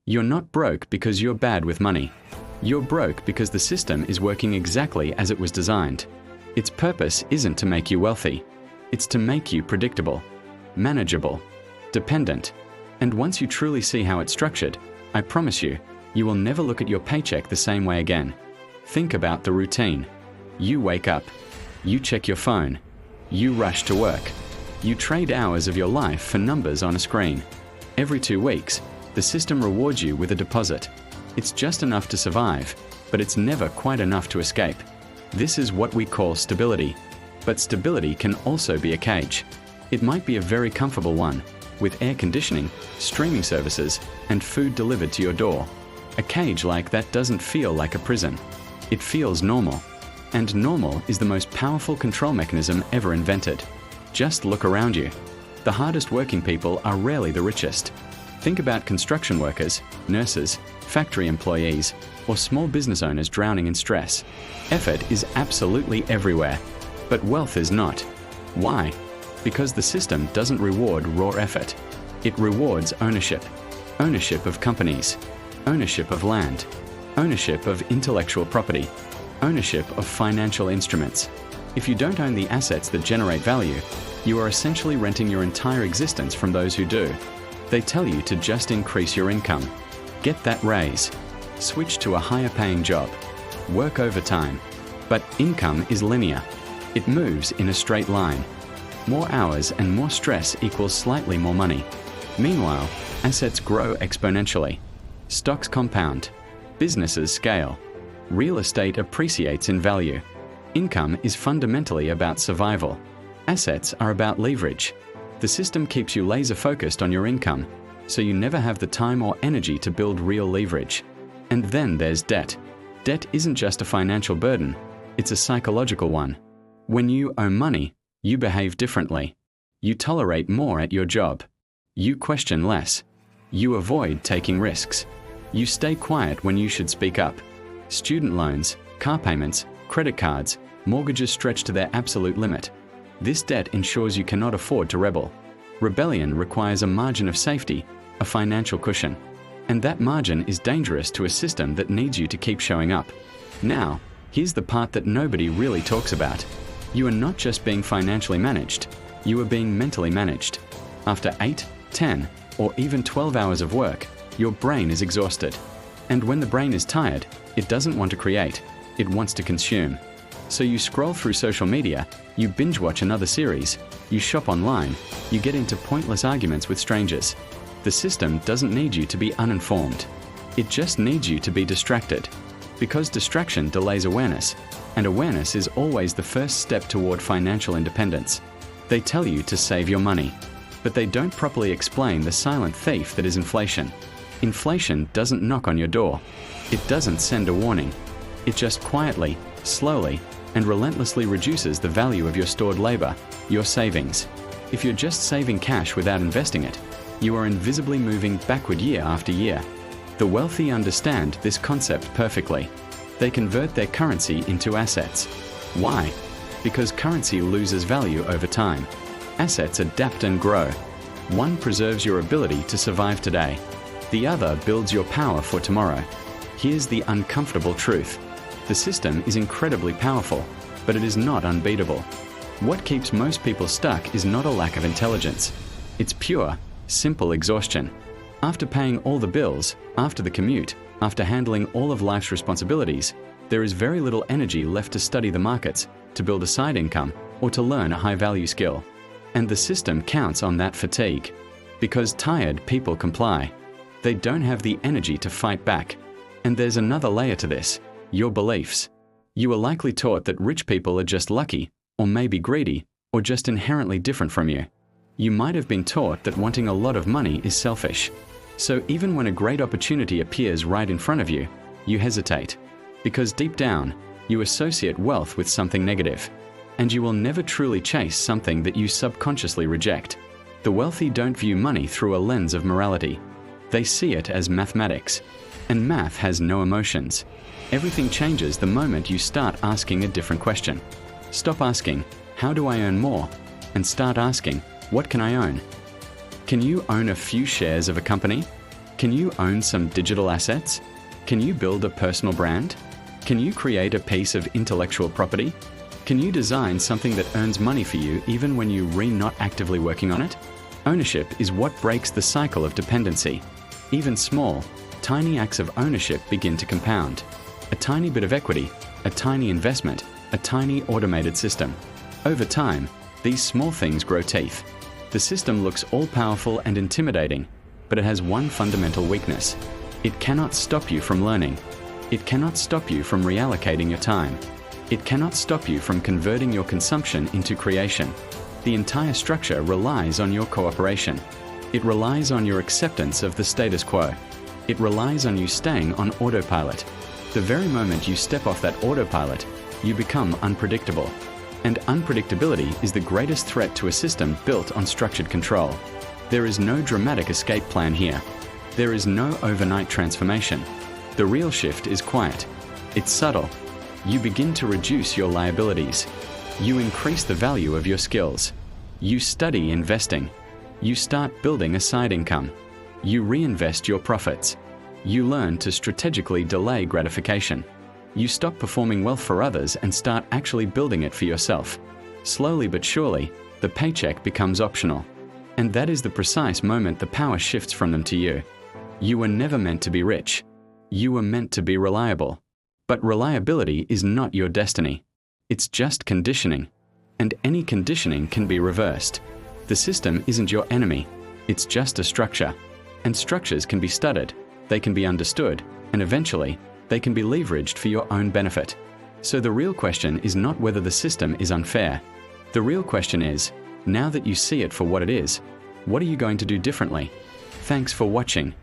You're not broke because you're bad with money. You're broke because the system is working exactly as it was designed. Its purpose isn't to make you wealthy. It's to make you predictable, manageable, dependent. And once you truly see how it's structured, I promise you, you will never look at your paycheck the same way again. Think about the routine. You wake up. You check your phone. You rush to work. You trade hours of your life for numbers on a screen. Every 2 weeks, the system rewards you with a deposit. It's just enough to survive, but it's never quite enough to escape. This is what we call stability. But stability can also be a cage. It might be a very comfortable one, with air conditioning, streaming services, and food delivered to your door. A cage like that doesn't feel like a prison. It feels normal. And normal is the most powerful control mechanism ever invented. Just look around you. The hardest working people are rarely the richest. Think about construction workers, nurses, factory employees, or small business owners drowning in stress. Effort is absolutely everywhere, but wealth is not. Why? Because the system doesn't reward raw effort. It rewards ownership. Ownership of companies, ownership of land, ownership of intellectual property, ownership of financial instruments. If you don't own the assets that generate value, you are essentially renting your entire existence from those who do. They tell you to just increase your income. Get that raise. Switch to a higher paying job. Work overtime. But income is linear. It moves in a straight line. More hours and more stress equals slightly more money. Meanwhile, assets grow exponentially. Stocks compound. Businesses scale. Real estate appreciates in value. Income is fundamentally about survival. Assets are about leverage. The system keeps you laser focused on your income, so you never have the time or energy to build real leverage. And then there's debt. Debt isn't just a financial burden, it's a psychological one. When you owe money, you behave differently. You tolerate more at your job. You question less. You avoid taking risks. You stay quiet when you should speak up. Student loans, car payments, credit cards, mortgages stretch to their absolute limit. This debt ensures you cannot afford to rebel. Rebellion requires a margin of safety, a financial cushion. And that margin is dangerous to a system that needs you to keep showing up. Now, here's the part that nobody really talks about. You are not just being financially managed, you are being mentally managed. After 8, 10, or even 12 hours of work, your brain is exhausted. And when the brain is tired, it doesn't want to create, it wants to consume. So you scroll through social media, you binge watch another series, you shop online, you get into pointless arguments with strangers. The system doesn't need you to be uninformed. It just needs you to be distracted. Because distraction delays awareness, and awareness is always the first step toward financial independence. They tell you to save your money, but they don't properly explain the silent thief that is inflation. Inflation doesn't knock on your door. It doesn't send a warning. It just quietly, slowly, and relentlessly reduces the value of your stored labor, your savings. If you're just saving cash without investing it, you are invisibly moving backward year after year. The wealthy understand this concept perfectly. They convert their currency into assets. Why? Because currency loses value over time. Assets adapt and grow. One preserves your ability to survive today. The other builds your power for tomorrow. Here's the uncomfortable truth. The system is incredibly powerful, but it is not unbeatable. What keeps most people stuck is not a lack of intelligence. It's pure, simple exhaustion. After paying all the bills, after the commute, after handling all of life's responsibilities, there is very little energy left to study the markets, to build a side income, or to learn a high-value skill. And the system counts on that fatigue. Because tired people comply. They don't have the energy to fight back. And there's another layer to this. Your beliefs. You were likely taught that rich people are just lucky, or maybe greedy, or just inherently different from you. You might have been taught that wanting a lot of money is selfish. So even when a great opportunity appears right in front of you, you hesitate. Because deep down, you associate wealth with something negative. And you will never truly chase something that you subconsciously reject. The wealthy don't view money through a lens of morality. They see it as mathematics. And math has no emotions. Everything changes the moment you start asking a different question. Stop asking, how do I earn more? And start asking, what can I own? Can you own a few shares of a company? Can you own some digital assets? Can you build a personal brand? Can you create a piece of intellectual property? Can you design something that earns money for you even when you're not actively working on it? Ownership is what breaks the cycle of dependency. Even small, tiny acts of ownership begin to compound. A tiny bit of equity, a tiny investment, a tiny automated system. Over time, these small things grow teeth. The system looks all-powerful and intimidating, but it has one fundamental weakness. It cannot stop you from learning. It cannot stop you from reallocating your time. It cannot stop you from converting your consumption into creation. The entire structure relies on your cooperation. It relies on your acceptance of the status quo. It relies on you staying on autopilot. The very moment you step off that autopilot, you become unpredictable. And unpredictability is the greatest threat to a system built on structured control. There is no dramatic escape plan here. There is no overnight transformation. The real shift is quiet. It's subtle. You begin to reduce your liabilities. You increase the value of your skills. You study investing. You start building a side income. You reinvest your profits. You learn to strategically delay gratification. You stop performing wealth for others and start actually building it for yourself. Slowly but surely, the paycheck becomes optional. And that is the precise moment the power shifts from them to you. You were never meant to be rich. You were meant to be reliable. But reliability is not your destiny. It's just conditioning. And any conditioning can be reversed. The system isn't your enemy. It's just a structure. And structures can be studied, they can be understood, and eventually, they can be leveraged for your own benefit. So the real question is not whether the system is unfair. The real question is, now that you see it for what it is, what are you going to do differently? Thanks for watching.